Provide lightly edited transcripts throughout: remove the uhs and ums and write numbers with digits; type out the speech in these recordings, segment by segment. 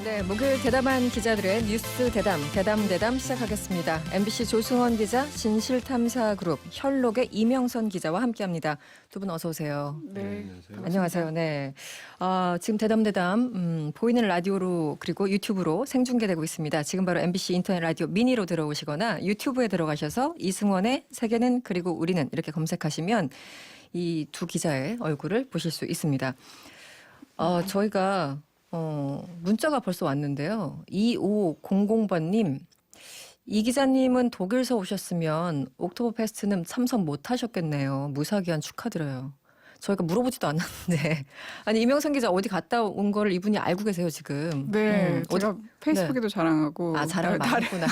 네, 목요일 대담한 기자들의 뉴스 대담 시작하겠습니다. MBC 조승원 기자, 진실탐사그룹 혈록의 이명선 기자와 함께합니다. 두 분 어서 오세요. 네, 안녕하세요. 네, 지금 대담 보이는 라디오로 그리고 유튜브로 생중계되고 있습니다. 지금 바로 MBC 인터넷 라디오 미니로 들어오시거나 유튜브에 들어가셔서 이승원의 세계는 그리고 우리는 이렇게 검색하시면 이 두 기자의 얼굴을 보실 수 있습니다. 저희가 문자가 벌써 왔는데요. 2500번님, 이 기자님은 독일서 오셨으면 옥토버 페스트는 참석 못 하셨겠네요. 무사귀환 축하드려요. 저희가 물어보지도 않았는데. 아니, 이명선 기자 어디 갔다 온 거를 이분이 알고 계세요, 지금. 네, 제가 페이스북에도 자랑하고 자랑을 많이 했구나.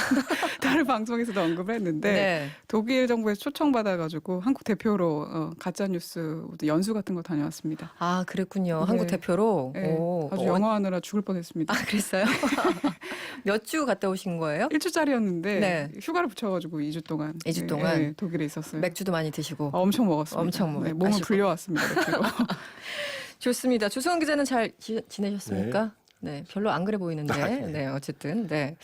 다른 방송에서도 언급을 했는데 네. 독일 정부에서 초청받아가지고 한국 대표로 가짜뉴스 연수 같은 거 다녀왔습니다. 아, 그랬군요. 네. 한국 대표로. 네, 오, 아주 영어하느라 죽을 뻔했습니다. 아, 그랬어요? 몇 주 갔다 오신 거예요? 1주짜리였는데 네. 휴가를 붙여가지고 2주 동안. 2주 동안? 네, 독일에 있었어요. 맥주도 많이 드시고. 엄청 먹었습니다. 엄청 네, 몸을 마시고. 불려왔습니다. 맥주로. 좋습니다. 조승원 기자는 잘 지내셨습니까? 네, 별로 안 그래 보이는데. 네, 어쨌든. 네.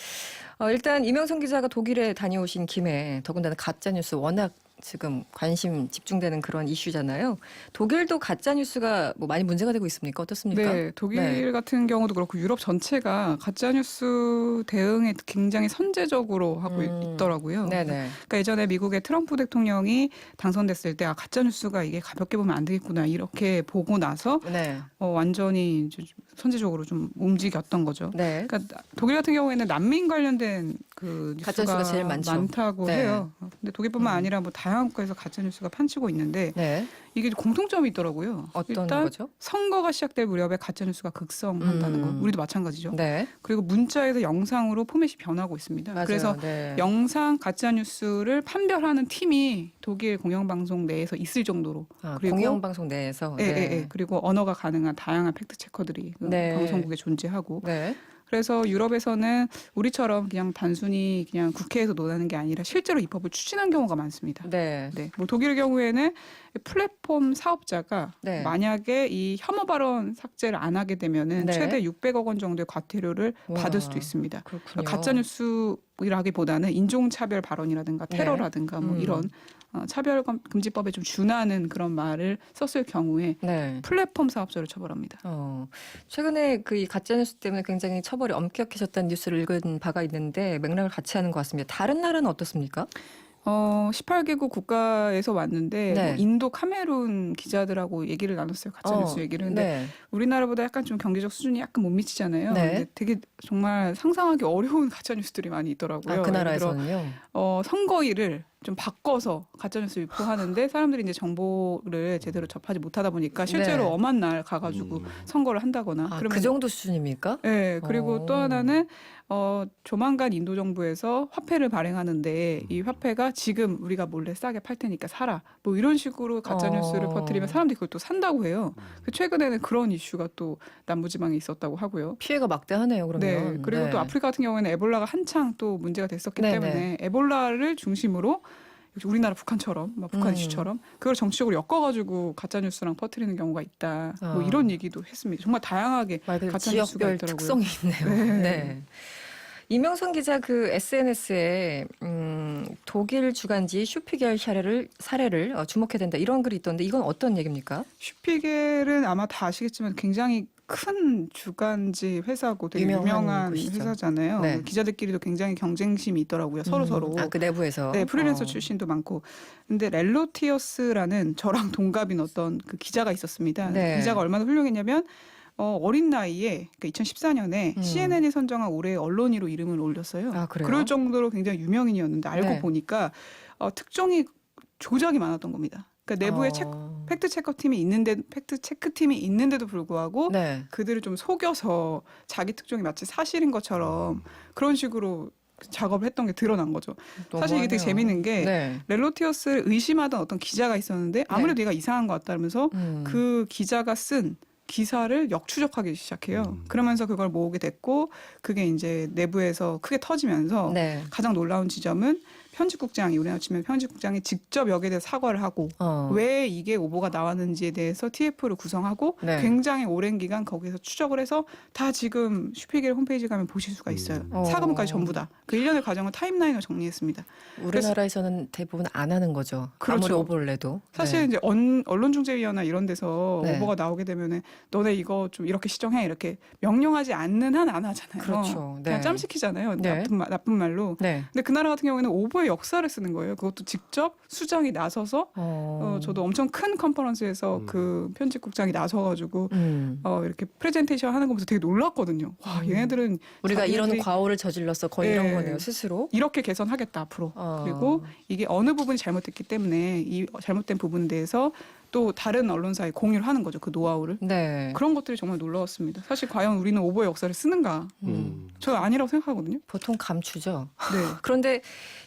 일단 이명선 기자가 독일에 다녀오신 김에 더군다나 가짜뉴스 워낙 지금 관심 집중되는 그런 이슈잖아요. 독일도 가짜뉴스가 뭐 많이 문제가 되고 있습니까? 어떻습니까? 네, 독일 네. 같은 경우도 그렇고 유럽 전체가 가짜뉴스 대응에 굉장히 선제적으로 하고 있더라고요. 네네. 그러니까 예전에 미국의 트럼프 대통령이 당선됐을 때 가짜뉴스가 이게 가볍게 보면 안 되겠구나 이렇게 보고 나서 네. 완전히 이제 선제적으로 좀 움직였던 거죠. 네. 그러니까 독일 같은 경우에는 난민 관련된 그 가짜뉴스가 뉴스가 제일 많죠. 많다고 네. 해요. 근데 독일뿐만 아니라 뭐 다양한 국가에서 가짜뉴스가 판치고 있는데 네. 이게 공통점이 있더라고요. 어떤 일단 거죠? 선거가 시작될 무렵에 가짜뉴스가 극성한다는 거. 우리도 마찬가지죠. 네. 그리고 문자에서 영상으로 포맷이 변하고 있습니다. 맞아요. 그래서 네. 영상 가짜뉴스를 판별하는 팀이 독일 공영방송 내에서 있을 정도로. 그리고 공영방송 내에서. 예, 예, 예. 그리고 언어가 가능한 다양한 팩트체커들이 그 네. 방송국에 존재하고. 네. 그래서 유럽에서는 우리처럼 그냥 단순히 그냥 국회에서 논하는 게 아니라 실제로 입법을 추진한 경우가 많습니다. 네. 네, 뭐 독일의 경우에는 플랫폼 사업자가 네. 만약에 이 혐오 발언 삭제를 안 하게 되면은 네. 최대 600억 원 정도의 과태료를 와, 받을 수도 있습니다. 그렇군요. 가짜 뉴스라기보다는 인종차별 발언이라든가 네. 테러라든가 뭐 이런 차별금지법에 좀 준하는 그런 말을 썼을 경우에 네. 플랫폼 사업자를 처벌합니다. 최근에 그 이 가짜뉴스 때문에 굉장히 처벌이 엄격해졌다는 뉴스를 읽은 바가 있는데 맥락을 같이 하는 것 같습니다. 다른 나라는 어떻습니까? 18개국 국가에서 왔는데 네. 뭐 인도, 카메룬 기자들하고 얘기를 나눴어요. 가짜뉴스 얘기를. 근데 네. 우리나라보다 약간 좀 경제적 수준이 약간 못 미치잖아요. 네. 근데 되게 정말 상상하기 어려운 가짜뉴스들이 많이 있더라고요. 그 예를 들어 나라에서는요. 선거일을 좀 바꿔서 가짜뉴스 유포하는데 사람들이 이제 정보를 제대로 접하지 못하다 보니까 실제로 네. 엄한 날 가가지고 선거를 한다거나. 그 정도 수준입니까? 네. 그리고 또 하나는 조만간 인도 정부에서 화폐를 발행하는데 이 화폐가 지금 우리가 몰래 싸게 팔 테니까 사라. 뭐 이런 식으로 가짜뉴스를 퍼뜨리면 사람들이 그걸 또 산다고 해요. 최근에는 그런 이슈가 또 남부지방에 있었다고 하고요. 피해가 막대하네요. 그러면. 네. 그리고 또 아프리카 같은 경우에는 에볼라가 한창 또 문제가 됐었기 네네. 때문에 에볼라를 중심으로 우리나라 북한처럼, 북한 이슈처럼 그걸 정치적으로 엮어가지고 가짜뉴스랑 퍼뜨리는 경우가 있다. 뭐 이런 얘기도 했습니다. 정말 다양하게 가짜뉴스가 지역별 있더라고요. 특성이 있네요. 네. 네. 이명선 기자 그 SNS에 독일 주간지 슈피겔 사례를 주목해야 된다 이런 글이 있던데 이건 어떤 얘기입니까? 슈피겔은 아마 다 아시겠지만 굉장히 큰 주간지 회사고 되게 유명한 곳이죠. 회사잖아요. 네. 기자들끼리도 굉장히 경쟁심이 있더라고요. 서로. 그 내부에서. 네, 프리랜서 출신도 많고. 근데 렐로티어스라는 저랑 동갑인 어떤 그 기자가 있었습니다. 네. 그 기자가 얼마나 훌륭했냐면 어린 나이에 그러니까 2014년에 CNN이 선정한 올해의 언론인으로 이름을 올렸어요. 아, 그래요? 그럴 정도로 굉장히 유명인이었는데 알고 네. 보니까 특종이 조작이 많았던 겁니다. 그러니까 내부에 팩트 체크 팀이 있는데도 불구하고 네. 그들을 좀 속여서 자기 특종이 마치 사실인 것처럼 그런 식으로 작업을 했던 게 드러난 거죠. 사실 이게 되게 재밌는 게 네. 렐로티어스를 의심하던 어떤 기자가 있었는데 아무래도 얘가 이상한 것 같다 그러면서 그 기자가 쓴 기사를 역추적하기 시작해요. 그러면서 그걸 모으게 됐고 그게 이제 내부에서 크게 터지면서 네. 가장 놀라운 지점은 편집국장이 우리나라 치면 편집국장이 직접 여기에 대해서 사과를 하고 왜 이게 오보가 나왔는지에 대해서 TF를 구성하고 네. 굉장히 오랜 기간 거기서 추적을 해서 다 지금 슈피겔 홈페이지 가면 보실 수가 있어요. 사과문까지 전부 다. 그 일련의 과정을 타임라인으로 정리했습니다. 우리나라에서는 대부분 안 하는 거죠. 그렇죠. 아무리 오보를 내도. 사실 네. 이제 언론중재위원회 이런 데서 네. 오보가 나오게 되면은 너네 이거 좀 이렇게 시정해 이렇게 명령하지 않는 한 안 하잖아요. 그렇죠. 네. 그냥 짬시키잖아요. 네. 나쁜 말로. 네. 근데 그 나라 같은 경우에는 오보의 역사를 쓰는 거예요. 그것도 직접 수장이 나서서 저도 엄청 큰 컨퍼런스에서 그 편집국장이 나서가지고 이렇게 프레젠테이션 하는 거 보면서 되게 놀랐거든요. 와 얘네들은 우리가 이런 자기네들이 과오를 저질렀어. 거의 이런 네. 거네요. 스스로. 이렇게 개선하겠다 앞으로. 그리고 이게 어느 부분이 잘못됐기 때문에 이 잘못된 부분에 대해서 또 다른 언론사에 공유를 하는 거죠. 그 노하우를. 네. 그런 것들이 정말 놀라웠습니다. 사실 과연 우리는 오보의 역사를 쓰는가? 저는 아니라고 생각하거든요. 보통 감추죠. 네. 그런데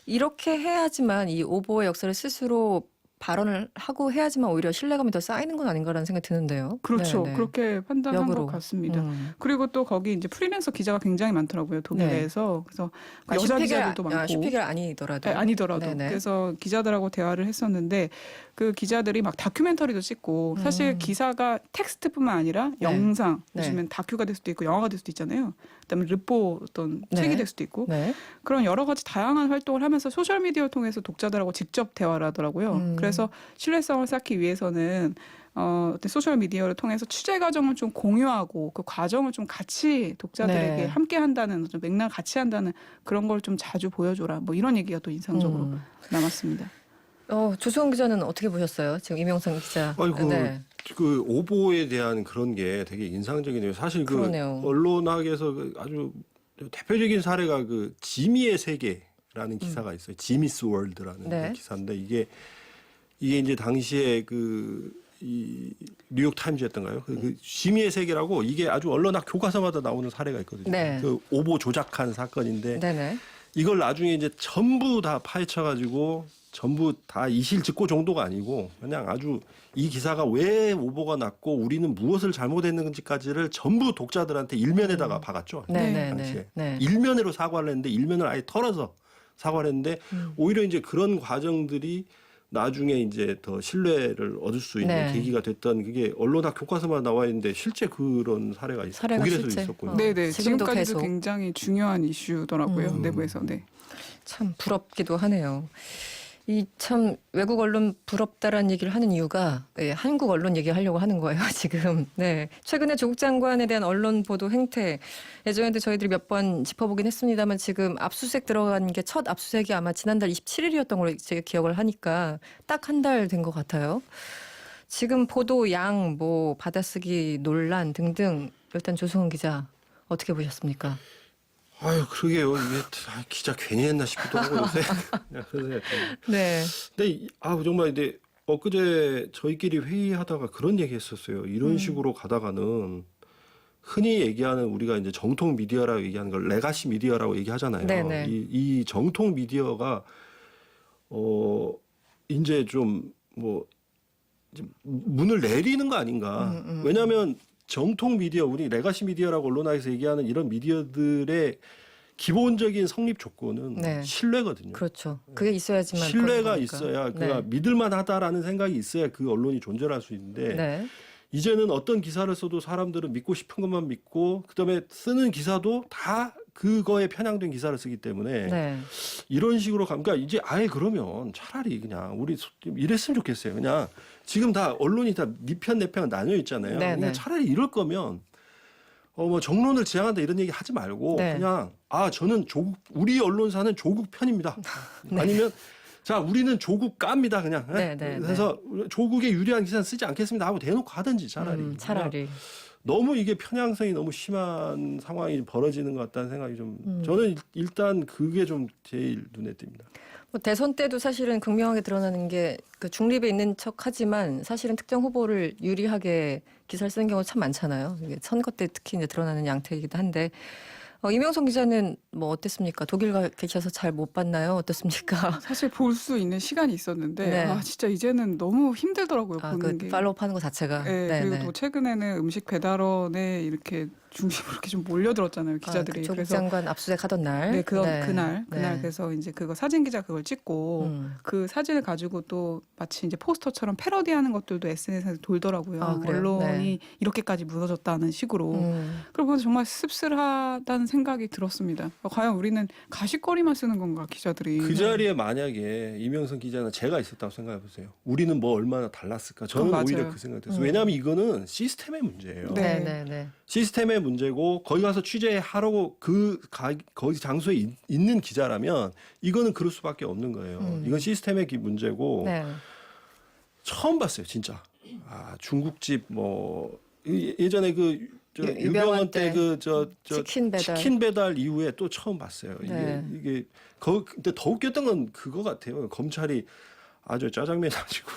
이렇게 해야지만 이 오보의 역사를 스스로 발언을 하고 해야지만 오히려 신뢰감이 더 쌓이는 건 아닌가라는 생각이 드는데요. 그렇죠. 네네. 그렇게 판단한 역으로. 것 같습니다. 그리고 또 거기 이제 프리랜서 기자가 굉장히 많더라고요. 독일에서. 그래서 여자 기자들도 많고. 슈피겔 아니더라도. 네, 아니더라도. 네네. 그래서 기자들하고 대화를 했었는데 그 기자들이 막 다큐멘터리도 찍고 사실 기사가 텍스트뿐만 아니라 네. 영상, 네. 요즘엔 다큐가 될 수도 있고 영화가 될 수도 있잖아요. 그다음에 르포 어떤 네. 책이 될 수도 있고 네. 그런 여러 가지 다양한 활동을 하면서 소셜 미디어를 통해서 독자들하고 직접 대화를 하더라고요. 그래서 신뢰성을 쌓기 위해서는 어떤 소셜 미디어를 통해서 취재 과정을 좀 공유하고 그 과정을 좀 같이 독자들에게 네. 함께 한다는 좀 맥락 같이 한다는 그런 걸 좀 자주 보여줘라. 뭐 이런 얘기가 또 인상적으로 남았습니다. 조수홍 기자는 어떻게 보셨어요? 지금 이명선 기자. 아이고, 네. 그 오보에 대한 그런 게 되게 인상적이네요. 사실 그 그러네요. 언론학에서 그 아주 대표적인 사례가 그 지미의 세계라는 기사가 있어요. 지미스 월드라는 네. 그 기사인데 이게 이제 당시에 이 뉴욕 타임즈였던가요? 그 지미의 세계라고 이게 아주 언론학 교과서마다 나오는 사례가 있거든요. 네. 그 오보 조작한 사건인데 네네. 이걸 나중에 이제 전부 다 파헤쳐가지고 전부 다 이실직고 정도가 아니고 그냥 아주 이 기사가 왜 오보가 났고 우리는 무엇을 잘못했는지까지를 전부 독자들한테 일면에다가 박았죠. 네네네. 당시에. 네. 일면으로 사과를 했는데 일면을 아예 털어서 사과를 했는데 오히려 이제 그런 과정들이 나중에 이제 더 신뢰를 얻을 수 있는 네. 계기가 됐던 그게 언론학 교과서만 나와 있는데 실제 그런 사례가 있어요. 사례가 독일에서도 실제? 있었고요. 네네. 지금도 지금까지도 계속. 굉장히 중요한 이슈더라고요. 내부에서. 네. 참 부럽기도 하네요. 이 참 외국 언론 부럽다라는 얘기를 하는 이유가 한국 언론 얘기하려고 하는 거예요. 지금. 네. 최근에 조국 장관에 대한 언론 보도 행태 예전에도 저희들이 몇 번 짚어보긴 했습니다만 지금 압수수색 들어간 게 첫 압수수색이 아마 지난달 27일이었던 걸로 제가 기억을 하니까 딱 한 달 된 것 같아요. 지금 보도 양, 뭐 받아쓰기 논란 등등 일단 조승훈 기자 어떻게 보셨습니까? 아유, 그러게요. 이게 기자 괜히 했나 싶기도 하고 요새. 그런 생각이 듭니다. 네. 근데 정말 근데 엊그제 저희끼리 회의하다가 그런 얘기 했었어요. 이런 식으로 가다가는 흔히 얘기하는 우리가 이제 정통 미디어라고 얘기하는 걸 레가시 미디어라고 얘기하잖아요. 네네. 이 정통 미디어가 이제 좀 뭐 문을 내리는 거 아닌가. 왜냐하면 정통 미디어, 우리 레가시 미디어라고 언론학에서 얘기하는 이런 미디어들의 기본적인 성립 조건은 네. 신뢰거든요. 그렇죠. 그게 있어야지만 신뢰가 그런 거니까. 있어야 그가 믿을만하다라는 생각이 있어야 그 언론이 존재할 수 있는데 네. 이제는 어떤 기사를 써도 사람들은 믿고 싶은 것만 믿고 그다음에 쓰는 기사도 다 그거에 편향된 기사를 쓰기 때문에 네. 이런 식으로 그러니까 이제 아예 그러면 차라리 그냥 우리 이랬으면 좋겠어요. 그냥 지금 다 언론이 다 네 편 내 편 나뉘어 있잖아요. 네네. 그냥 차라리 이럴 거면 뭐 정론을 지향한다 이런 얘기 하지 말고 네. 그냥 저는 우리 언론사는 조국 편입니다. 아니면 자 우리는 조국 깝니다 그냥. 그래서 조국에 유리한 기사는 쓰지 않겠습니다 하고 대놓고 하든지 차라리. 차라리. 너무 이게 편향성이 너무 심한 상황이 벌어지는 것 같다는 생각이 좀 저는 일단 그게 좀 제일 눈에 띕니다. 뭐 대선 때도 사실은 극명하게 드러나는 게 그 중립에 있는 척하지만 사실은 특정 후보를 유리하게 기사를 쓰는 경우가 참 많잖아요. 이게 선거 때 특히 이제 드러나는 양태이기도 한데 이명선 기자는 뭐 어땠습니까? 독일 가 계셔서 잘 못 봤나요? 어떻습니까? 사실 볼 수 있는 시간이 있었는데 네. 진짜 이제는 너무 힘들더라고요. 보는 그 게. 팔로우하는 것 자체가. 네, 그리고 또 최근에는 음식 배달원에 이렇게 중심으로 이렇게 좀 몰려들었잖아요, 기자들이. 조국 그래서 장관 압수수색 하던 날. 네, 그날 네. 그래서 이제 그거 사진 기자 그걸 찍고 그 사진을 가지고 또 마치 이제 포스터처럼 패러디하는 것들도 SNS에서 돌더라고요. 아, 그래요? 언론이 네. 이렇게까지 무너졌다는 식으로. 그러고 정말 씁쓸하다는 생각이 들었습니다. 과연 우리는 가십거리만 쓰는 건가, 기자들이. 그 자리에 만약에 이명선 기자나 제가 있었다고 생각해 보세요. 우리는 뭐 얼마나 달랐을까? 저는 맞아요. 오히려 그 생각이 들어요. 왜냐하면 이거는 시스템의 문제예요. 네. 네. 시스템의 문제고 거기 가서 취재하라고 거기 장소에 있는 기자라면 이거는 그럴 수밖에 없는 거예요. 이건 시스템의 문제고 네. 처음 봤어요, 진짜. 중국집 뭐 예전에 유병헌 유병헌 때 때 치킨 배달 이후에 또 처음 봤어요. 네. 이게 근데 더 웃겼던 건 그거 같아요. 검찰이 아주 짜장면 가지고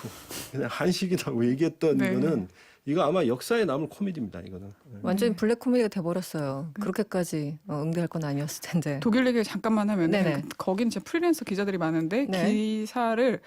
그냥 한식이라고 얘기했던 네. 이거는 이거 아마 역사에 남을 코미디입니다. 이거는. 완전히 블랙 코미디가 돼버렸어요. 그렇게까지 응대할 건 아니었을 텐데. 독일 얘기 잠깐만 하면 네네. 거긴 진짜 프리랜서 기자들이 많은데 네. 기사를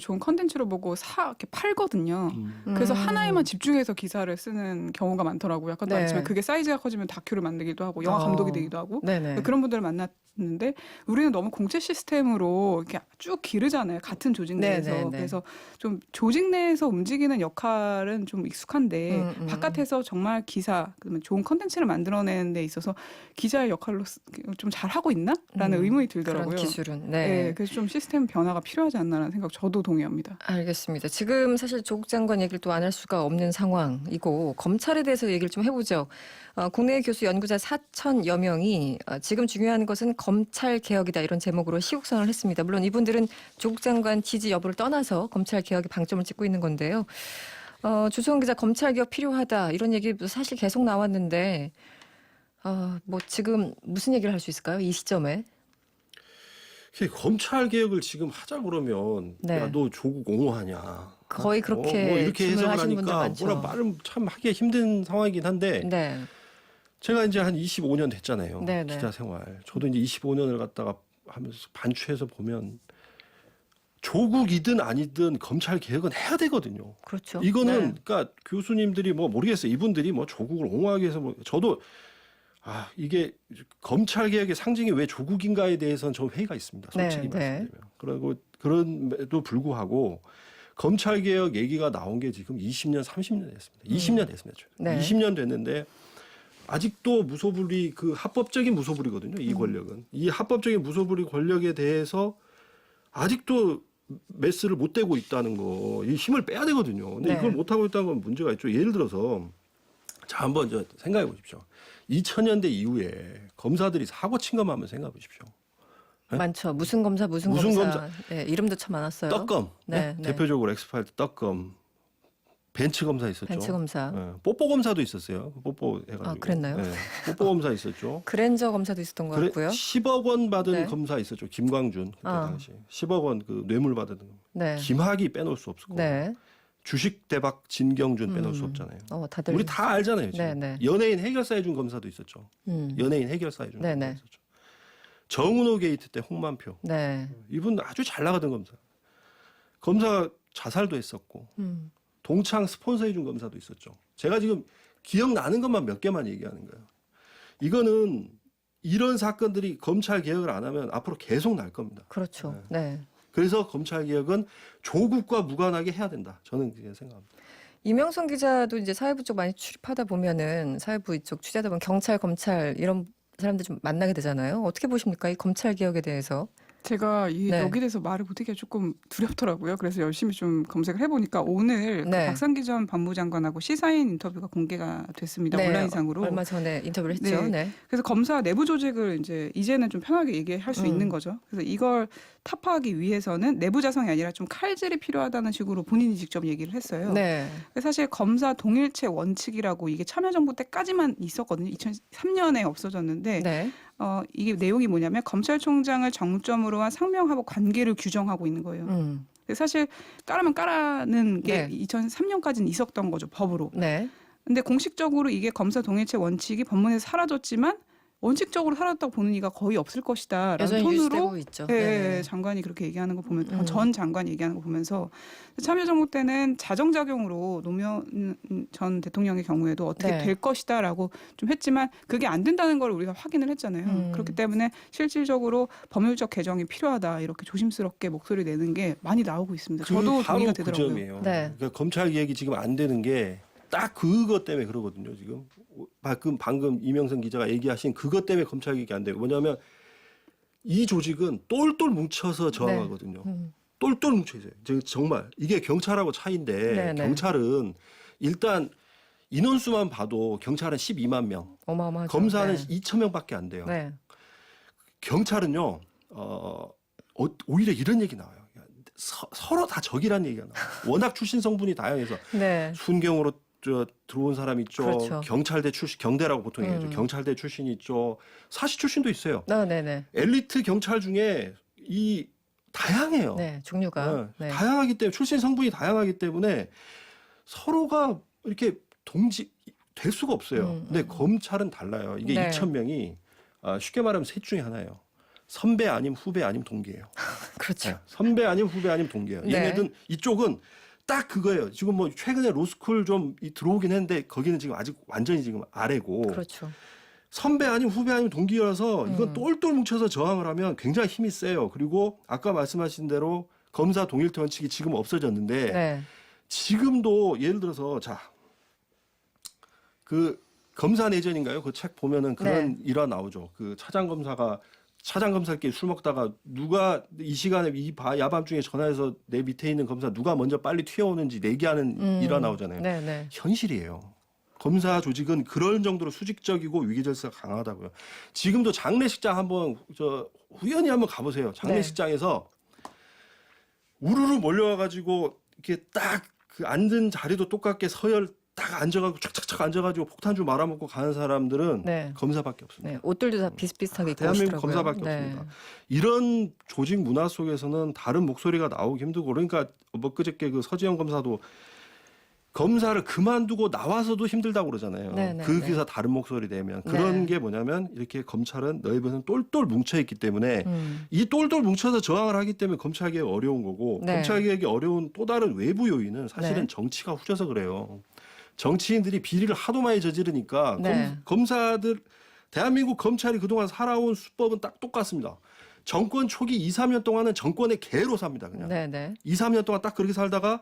좋은 컨텐츠로 보고 이렇게 팔거든요. 그래서 하나에만 집중해서 기사를 쓰는 경우가 많더라고요. 아까도 네. 말했지만 그게 사이즈가 커지면 다큐를 만들기도 하고 영화 감독이 되기도 하고 네네. 그런 분들을 만났는데 우리는 너무 공채 시스템으로 이렇게 쭉 기르잖아요. 같은 조직 내에서. 네네네. 그래서 좀 조직 내에서 움직이는 역할은 좀 익숙한데 바깥에서 정말 기사 그러면 좋은 컨텐츠를 만들어내는 데 있어서 기자의 역할로 좀 잘하고 있나?라는 의문이 들더라고요. 그런 기술은. 네, 그래서 좀 시스템 변화가 필요하지 않나라는 생각 저도 동의합니다. 알겠습니다. 지금 사실 조국 장관 얘기를 또 안 할 수가 없는 상황이고 검찰에 대해서 얘기를 좀 해보죠. 국내 교수 연구자 4천여 명이 지금 중요한 것은 검찰 개혁이다 이런 제목으로 시국선언을 했습니다. 물론 이분들은 조국 장관 지지 여부를 떠나서 검찰 개혁에 방점을 찍고 있는 건데요. 주소은 기자 검찰 개혁 필요하다 이런 얘기도 사실 계속 나왔는데 뭐 지금 무슨 얘기를 할 수 있을까요? 이 시점에. 검찰 개혁을 지금 하자 그러면 네. 야, 너 조국 옹호하냐? 거의 그렇게 뭐 이렇게 질문을 해석을 하시는 분들 하니까 많죠. 뭐라 말을 참 하기 힘든 상황이긴 한데 네. 제가 이제 한 25년 됐잖아요. 네네. 기자 생활. 저도 이제 25년을 갖다가 하면서 반추해서 보면 조국이든 아니든 검찰 개혁은 해야 되거든요. 그렇죠. 이거는 네. 그러니까 교수님들이 뭐 모르겠어요. 이분들이 뭐 조국을 옹호하기 위해서 뭐 저도 이게 검찰 개혁의 상징이 왜 조국인가에 대해서는 저 회의가 있습니다. 솔직히 네, 말씀드리면. 그리고 그런데도 불구하고 검찰 개혁 얘기가 나온 게 지금 20년, 30년 됐습니다. 20년 됐습니다. 네. 20년 됐는데 아직도 무소불위 그 합법적인 무소불위거든요. 이 권력은 이 합법적인 무소불위 권력에 대해서 아직도 메스를 못 대고 있다는 거, 이 힘을 빼야 되거든요. 근데 네. 이걸 못 하고 있다는 건 문제가 있죠. 예를 들어서 자 한번 생각해 보십시오. 2000년대 이후에 검사들이 사고 친 것만 한번 생각해 보십시오. 네? 많죠. 무슨 검사. 무슨 검사. 네, 이름도 참 많았어요. 떡검. 네, 네. 대표적으로 엑스파일 떡검. 벤츠 검사 있었죠. 벤츠 검사. 네. 뽀뽀 검사도 있었어요. 뽀뽀 해가지고. 그랬나요? 네. 뽀뽀 검사 있었죠. 그랜저 검사도 있었던 것 같고요. 10억 원 받은 네. 검사 있었죠. 김광준 그때 당시 10억 원 그 뇌물 받은 네. 김학이 빼놓을 수 없을 거고 네. 주식 대박 진경준 빼놓을 수 없잖아요. 다들 우리 다 알잖아요. 지금. 네, 네. 연예인 해결사 해준 검사도 있었죠. 연예인 해결사 해준 네, 검사 네. 있었죠. 정은호 게이트 때 홍만표 네. 이분 아주 잘 나가던 검사. 검사 자살도 했었고 동창 스폰서 해준 검사도 있었죠. 제가 지금 기억나는 것만 몇 개만 얘기하는 거예요. 이거는 이런 사건들이 검찰 개혁을 안 하면 앞으로 계속 날 겁니다. 그렇죠. 네. 그래서 검찰 개혁은 조국과 무관하게 해야 된다. 저는 그렇게 생각합니다. 이명선 기자도 이제 사회부 쪽 많이 출입하다 보면은 사회부 이쪽 취재하다 보면 경찰, 검찰 이런 사람들 좀 만나게 되잖아요. 어떻게 보십니까? 이 검찰 개혁에 대해서. 제가 네. 여기 대해서 말을 못하기가 조금 두렵더라고요. 그래서 열심히 좀 검색을 해보니까 오늘 그 네. 박상기 전 법무장관하고 시사인 인터뷰가 공개가 됐습니다. 네, 온라인상으로. 얼마 전에 인터뷰를 했죠. 네. 네. 그래서 검사 내부 조직을 이제는 좀 편하게 얘기할 수 있는 거죠. 그래서 이걸 타파하기 위해서는 내부 자성이 아니라 좀 칼질이 필요하다는 식으로 본인이 직접 얘기를 했어요. 네. 사실 검사 동일체 원칙이라고 이게 참여정부 때까지만 있었거든요. 2003년에 없어졌는데 네. 이게 내용이 뭐냐면 검찰총장을 정점으로 한 상명하복 관계를 규정하고 있는 거예요. 사실 까라면 까라는 게 네. 2003년까지는 있었던 거죠, 법으로. 네. 근데 공식적으로 이게 검사 동일체 원칙이 법문에서 사라졌지만 원칙적으로 살았다고 보는 이가 거의 없을 것이다라는 여전히 톤으로 유지되고 있죠. 예, 네. 장관이 그렇게 얘기하는 거 보면 음. 전 장관이 얘기하는 거 보면서 참여정부 때는 자정작용으로 노무현 전 대통령의 경우에도 어떻게 네. 될 것이다라고 좀 했지만 그게 안 된다는 걸 우리가 확인을 했잖아요. 그렇기 때문에 실질적으로 법률적 개정이 필요하다 이렇게 조심스럽게 목소리 내는 게 많이 나오고 있습니다. 저도 바로 동의가 그 되더라고요. 점이에요. 네. 그러니까 검찰 개혁이 지금 안 되는 게 딱 그것 때문에 그러거든요. 지금 방금 이명선 기자가 얘기하신 그것 때문에 검찰 개혁이 안 되고 뭐냐면 이 조직은 똘똘 뭉쳐서 저항하거든요. 똘똘 뭉쳐 있어요. 정말 이게 경찰하고 차이인데 네, 네. 경찰은 일단 인원수만 봐도 경찰은 12만 명, 어마어마하죠. 검사는 네. 2천 명밖에 안 돼요. 네. 경찰은요, 오히려 이런 얘기 나와요. 서로 다 적이라는 얘기가 나와요. 워낙 출신 성분이 다양해서 네. 순경으로 들어온 사람 있죠. 그렇죠. 경찰대 출신, 경대라고 보통 얘기하죠. 경찰대 출신이 있죠. 사시 출신도 있어요. 네네네. 엘리트 경찰 중에 이 다양해요. 네. 종류가. 네. 다양하기 때문에 출신 성분이 다양하기 때문에 서로가 이렇게 될 수가 없어요. 근데 검찰은 달라요. 이게 네. 2천 명이 쉽게 말하면 셋 중에 하나예요. 선배 아님 후배 아님 동기예요. 그렇죠. 네, 선배 아님 후배 아님 동기예요. 네. 얘네들 이쪽은 딱 그거예요. 지금 뭐 최근에 로스쿨 좀 들어오긴 했는데 거기는 지금 아직 완전히 지금 아래고 그렇죠. 선배 아님 후배 아님 동기라서 이건 똘똘 뭉쳐서 저항을 하면 굉장히 힘이 세요. 그리고 아까 말씀하신 대로 검사 동일태 원칙이 지금 없어졌는데 네. 지금도 예를 들어서 그 검사 내전인가요? 그 책 보면은 그런 일화 나오죠. 그 차장검사끼리 술 먹다가 누가 이 시간에 야밤중에 전화해서 내 밑에 있는 검사 누가 먼저 빨리 튀어오는지 내기하는 일화 나오잖아요. 네네. 현실이에요. 검사 조직은 그런 정도로 수직적이고 위계질서가 강하다고요. 지금도 장례식장 한번 우연히 한번 가보세요. 장례식장에서 우르르 몰려와가지고 이렇게 딱 그 앉은 자리도 똑같게 서열 딱 앉아가지고 착착착 앉아가지고 폭탄주 말아먹고 가는 사람들은 네. 검사밖에 없습니다. 네. 옷들도 다 비슷비슷하게 입고 대한민국 오시더라고요. 검사밖에 없습니다. 이런 조직 문화 속에서는 다른 목소리가 나오기 힘들고 그러니까 그저께 그 서지영 검사도 검사를 그만두고 나와서도 힘들다고 그러잖아요. 네네, 그 네. 기사 다른 목소리 내면 그런 네. 게 뭐냐면 이렇게 검찰은 너희 보는 똘똘 뭉쳐 있기 때문에 이 똘똘 뭉쳐서 저항을 하기 때문에 검찰 개혁이 어려운 거고 네. 검찰 개혁이 어려운 또 다른 외부 요인은 사실은 네. 정치가 후져서 그래요. 정치인들이 비리를 하도 많이 저지르니까 네. 검사들 대한민국 검찰이 그동안 살아온 수법은 딱 똑같습니다. 정권 초기 2, 3년 동안은 정권의 개로 삽니다. 그냥. 네네. 2, 3년 동안 딱 그렇게 살다가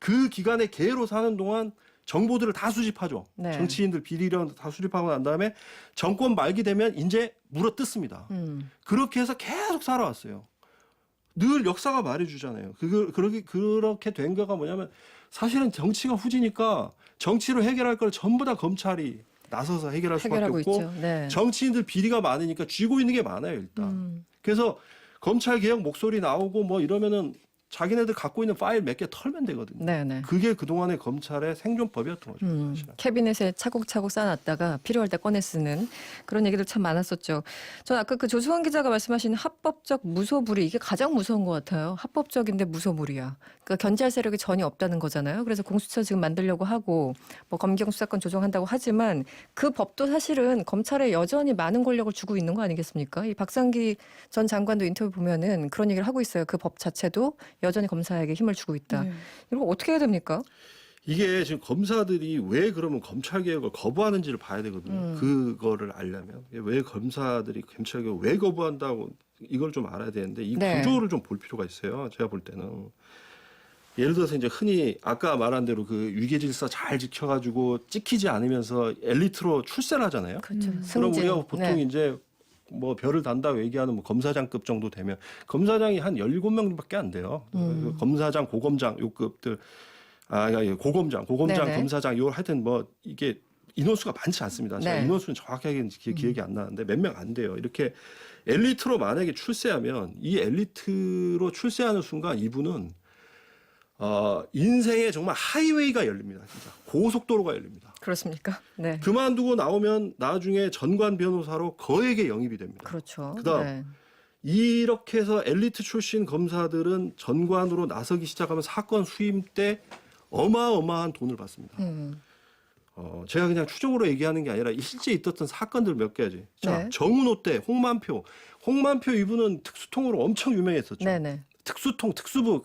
그 기간에 개로 사는 동안 정보들을 다 수집하죠. 네. 정치인들 비리를 다 수집하고 난 다음에 정권 말기 되면 이제 물어뜯습니다. 그렇게 해서 계속 살아왔어요. 늘 역사가 말해주잖아요. 그렇게 된 거가 뭐냐면 사실은 정치가 후지니까 정치로 해결할 걸 전부 다 검찰이 나서서 해결할 수밖에 해결하고 없고 있죠. 네. 정치인들 비리가 많으니까 쥐고 있는 게 많아요 일단. 그래서 검찰 개혁 목소리 나오고 뭐 이러면은 자기네들 갖고 있는 파일 몇 개 털면 되거든요. 네네. 그게 그동안의 검찰의 생존법이었던 거죠. 사실은. 캐비넷에 차곡차곡 쌓아놨다가 필요할 때 꺼내 쓰는 그런 얘기들 참 많았었죠. 전 아까 그 조수원 기자가 말씀하신 합법적 무소불위 이게 가장 무서운 것 같아요. 합법적인데 무소불위야. 그러니까 견제할 세력이 전혀 없다는 거잖아요. 그래서 공수처 지금 만들려고 하고 뭐 검경 수사권 조정한다고 하지만 그 법도 사실은 검찰에 여전히 많은 권력을 주고 있는 거 아니겠습니까? 이 박상기 전 장관도 인터뷰 보면은 그런 얘기를 하고 있어요. 그 법 자체도 여전히 검사에게 힘을 주고 있다. 네. 이거 어떻게 해야 됩니까? 이게 지금 검사들이 왜 그러면 검찰 개혁을 거부하는지를 봐야 되거든요. 그거를 알려면 왜 검사들이 검찰 개혁을 왜 거부한다고 이걸 좀 알아야 되는데 이 네. 구조를 좀 볼 필요가 있어요. 제가 볼 때는 예를 들어서 이제 흔히 아까 말한 대로 그 위계질서 잘 지켜가지고 찍히지 않으면서 엘리트로 출세를 하잖아요. 그렇죠. 그럼 승진. 우리가 보통 네. 이제 뭐 별을 단다고 얘기하는 뭐 검사장급 정도 되면 검사장이 한 17명밖에 안 돼요. 검사장, 고검장 요급들 고검장, 네네. 검사장 요 하여튼 뭐 이게 인원수가 많지 않습니다. 제가 네. 인원수는 정확하게 기억이 안 나는데 몇 명 안 돼요. 이렇게 엘리트로 만약에 출세하면 이 엘리트로 출세하는 순간 이분은 인생에 정말 하이웨이가 열립니다. 진짜 고속도로가 열립니다. 그렇습니까? 네. 그만두고 나오면 나중에 전관 변호사로 거액의 영입이 됩니다. 그렇죠. 그다음 네. 이렇게 해서 엘리트 출신 검사들은 전관으로 나서기 시작하면 사건 수임 때 어마어마한 돈을 받습니다. 제가 그냥 추정으로 얘기하는 게 아니라 실제 있었던 사건들 몇 개지. 자, 네. 정은호 때 홍만표 이분은 특수통으로 엄청 유명했었죠. 네네. 특수통 특수부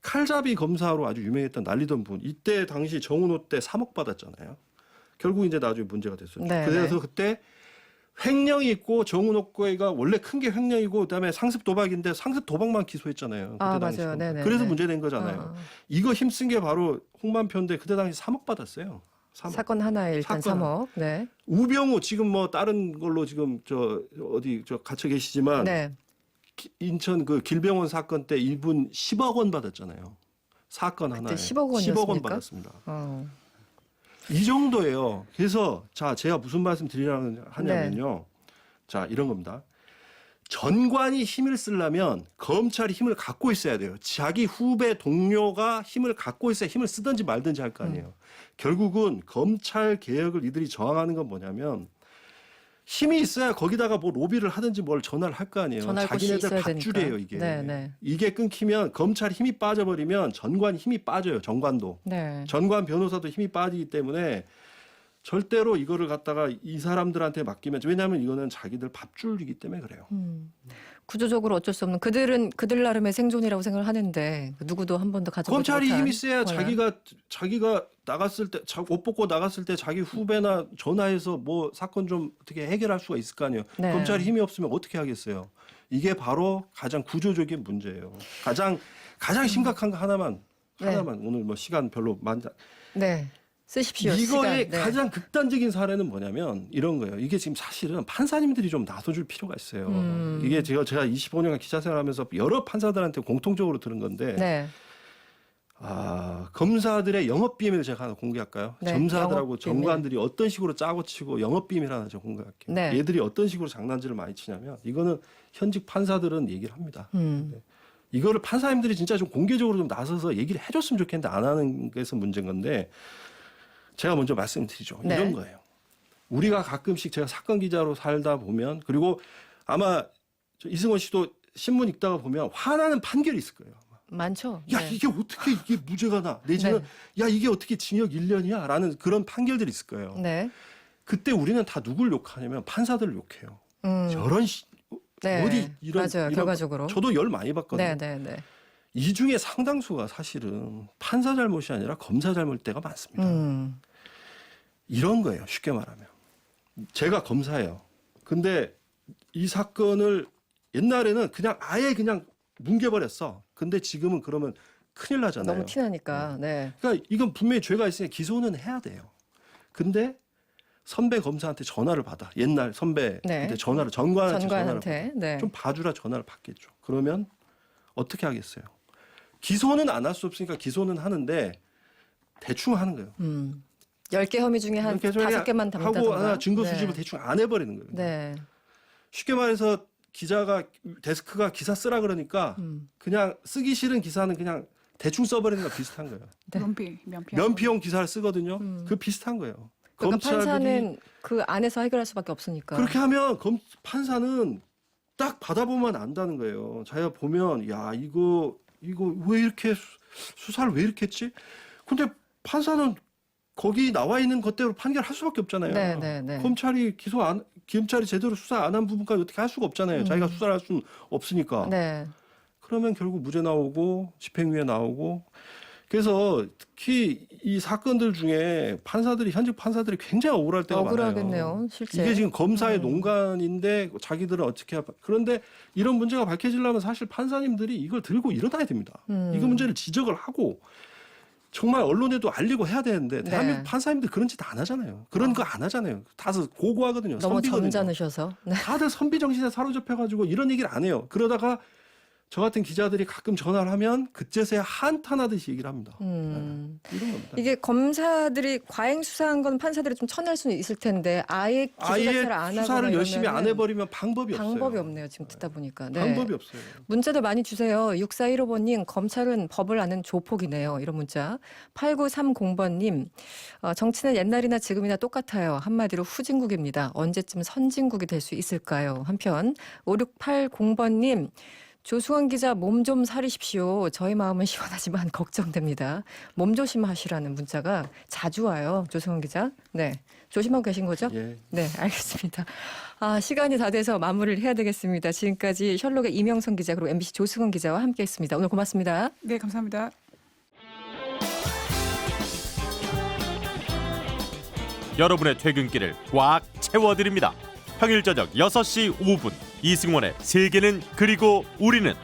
칼잡이 검사로 아주 유명했던 날리던 분. 이때 당시 정은호 때 3억 받았잖아요. 결국 이제 나중에 문제가 됐었죠. 네, 그래서 네. 그때 횡령이 있고 정은호 거가 원래 큰 게 횡령이고 그다음에 상습 도박인데 상습 도박만 기소했잖아요. 그때 아, 당시. 맞아요. 네네. 그래서 네. 문제된 거잖아요. 아, 이거 힘쓴 게 바로 홍만표인데 그때 당시 3억 받았어요. 3억. 사건 하나에 일단 사건 3억. 네. 우병우 지금 뭐 다른 걸로 지금 어디 갇혀 계시지만 네. 인천 그 길병원 사건 때 이분 10억 원 받았잖아요. 사건 하나에 10억 10억 원 원이었습니까? 받았습니다. 어. 이 정도예요. 그래서 자 제가 무슨 말씀 드리려고 하냐면요. 네. 자 이런 겁니다. 전관이 힘을 쓰려면 검찰이 힘을 갖고 있어야 돼요. 자기 후배 동료가 힘을 갖고 있어야 힘을 쓰든지 말든지 할 거 아니에요. 결국은 검찰 개혁을 이들이 저항하는 건 뭐냐면 힘이 있어야 거기다가 뭐 로비를 하든지 뭘 전화를 할 거 아니에요. 전할 곳이 자기네들 있어야 밧줄이에요 되니까. 이게. 네, 네. 이게 끊기면 검찰이 힘이 빠져버리면 전관 힘이 빠져요. 정관도. 네. 전관 변호사도 힘이 빠지기 때문에 절대로 이거를 갖다가 이 사람들한테 맡기면 왜냐하면 이거는 자기들 밥줄이기 때문에 그래요. 구조적으로 어쩔 수 없는 그들은 그들 나름의 생존이라고 생각을 하는데 누구도 한 번도 가져보지 검찰이 못한 힘이 세야 권한. 자기가 나갔을 때 옷 벗고 나갔을 때 자기 후배나 전화해서 뭐 사건 좀 어떻게 해결할 수가 있을 거 아니에요. 네. 검찰이 힘이 없으면 어떻게 하겠어요. 이게 바로 가장 구조적인 문제예요. 가장 심각한 거 하나만 네. 오늘 뭐 시간 별로 많지 네. 쓰십시오. 이거의 시간. 네. 가장 극단적인 사례는 뭐냐면 이런 거예요. 이게 지금 사실은 판사님들이 좀 나서줄 필요가 있어요. 이게 제가 25년간 기자 생활하면서 여러 판사들한테 공통적으로 들은 건데 네. 검사들의 영업 비밀을 제가 하나 공개할까요? 네, 검사들하고 영업 비밀. 정관들이 어떤 식으로 짜고 치고 영업 비밀 하나 제가 공개할게요. 네. 얘들이 어떤 식으로 장난질을 많이 치냐면 이거는 현직 판사들은 얘기를 합니다. 이거를 판사님들이 진짜 좀 공개적으로 좀 나서서 얘기를 해줬으면 좋겠는데 안 하는 게서 문제인 건데 제가 먼저 말씀드리죠. 네. 이런 거예요. 우리가 가끔씩 제가 사건 기자로 살다 보면 그리고 아마 이승원 씨도 신문 읽다가 보면 화나는 판결이 있을 거예요. 많죠. 야 네. 이게 어떻게 이게 무죄가 나 내지는 야 이게 어떻게 징역 1년이야 라는 그런 판결들이 있을 거예요. 네. 그때 우리는 다 누굴 욕하냐면 판사들을 욕해요. 저런 네. 어디 이런 맞아요. 이런 결과적으로. 저도 열 많이 받거든요. 네, 네, 네. 이 중에 상당수가 사실은 판사 잘못이 아니라 검사 잘못일 때가 많습니다. 이런 거예요. 쉽게 말하면. 제가 검사예요. 근데 이 사건을 옛날에는 그냥 아예 그냥 뭉개버렸어. 근데 지금은 그러면 큰일 나잖아요. 너무 티나니까. 네. 그러니까 이건 분명히 죄가 있으니까 기소는 해야 돼요. 근데 선배 검사한테 전화를 받아. 옛날 선배한테 네. 전화를 전관한테 전화를 전관한테. 네. 좀 봐주라 전화를 받겠죠. 그러면 어떻게 하겠어요? 기소는 안 할 수 없으니까 기소는 하는데 대충 하는 거예요. 10개 혐의 중에 한 이렇게 5개만 담다던가. 하고 하나 증거 수집을 네. 대충 안 해버리는 거예요. 네. 쉽게 말해서 데스크가 기사 쓰라 그러니까 그냥 쓰기 싫은 기사는 그냥 대충 써버리는 거 비슷한 거예요. 네. 면피. 면피용 기사를 쓰거든요. 그 비슷한 거예요. 그러니까 판사는 그 안에서 해결할 수밖에 없으니까. 그렇게 하면 판사는 딱 받아보면 안다는 거예요. 자기가 보면 야 이거 왜 이렇게 수사를 왜 이렇게 했지? 근데 판사는 거기 나와 있는 것대로 판결할 수밖에 없잖아요. 네, 네, 네. 검찰이 제대로 수사 안 한 부분까지 어떻게 할 수가 없잖아요. 자기가 수사를 할 수는 없으니까. 네. 그러면 결국 무죄 나오고 집행유예 나오고. 그래서 특히 이 사건들 중에 현직 판사들이 굉장히 억울할 때가 억울하겠네요, 많아요. 실제. 이게 지금 검사의 농간인데 자기들은 어떻게 그런데 이런 문제가 밝혀지려면 사실 판사님들이 이걸 들고 일어나야 됩니다. 이거 문제를 지적을 하고 정말 언론에도 알리고 해야 되는데 네. 대한민국 판사님들 그런 짓 안 하잖아요. 그런 거 안 하잖아요. 다들 고고하거든요. 너무 선비거든요. 점잖으셔서. 네. 다들 선비 정신에 사로잡혀가지고 이런 얘기를 안 해요. 그러다가 저 같은 기자들이 가끔 전화를 하면 그제서야 한탄하듯이 얘기를 합니다. 이런 겁니다. 이게 검사들이 과잉 수사한 건 판사들이 좀 쳐낼 수는 있을 텐데 아예 기소 자체를 안 하고 수사를 열심히 안 해버리면 방법이 없어요. 없네요. 지금 듣다 보니까. 네. 방법이 없어요. 문자도 많이 주세요. 6415번님 검찰은 법을 아는 조폭이네요. 이런 문자. 8930번님 정치는 옛날이나 지금이나 똑같아요. 한마디로 후진국입니다. 언제쯤 선진국이 될 수 있을까요? 한편 5680번님 조수원 기자 몸 좀 사리십시오. 저희 마음은 시원하지만 걱정됩니다. 몸 조심하시라는 문자가 자주 와요. 조수원 기자. 네. 조심하고 계신 거죠? 예. 네, 알겠습니다. 시간이 다 돼서 마무리를 해야 되겠습니다. 지금까지 셜록의 이명선 기자 그리고 MBC 조승원 기자와 함께했습니다. 오늘 고맙습니다. 네, 감사합니다. 여러분의 퇴근길을 꽉 채워드립니다. 평일 저녁 6시 5분 이승원의 세계는 그리고 우리는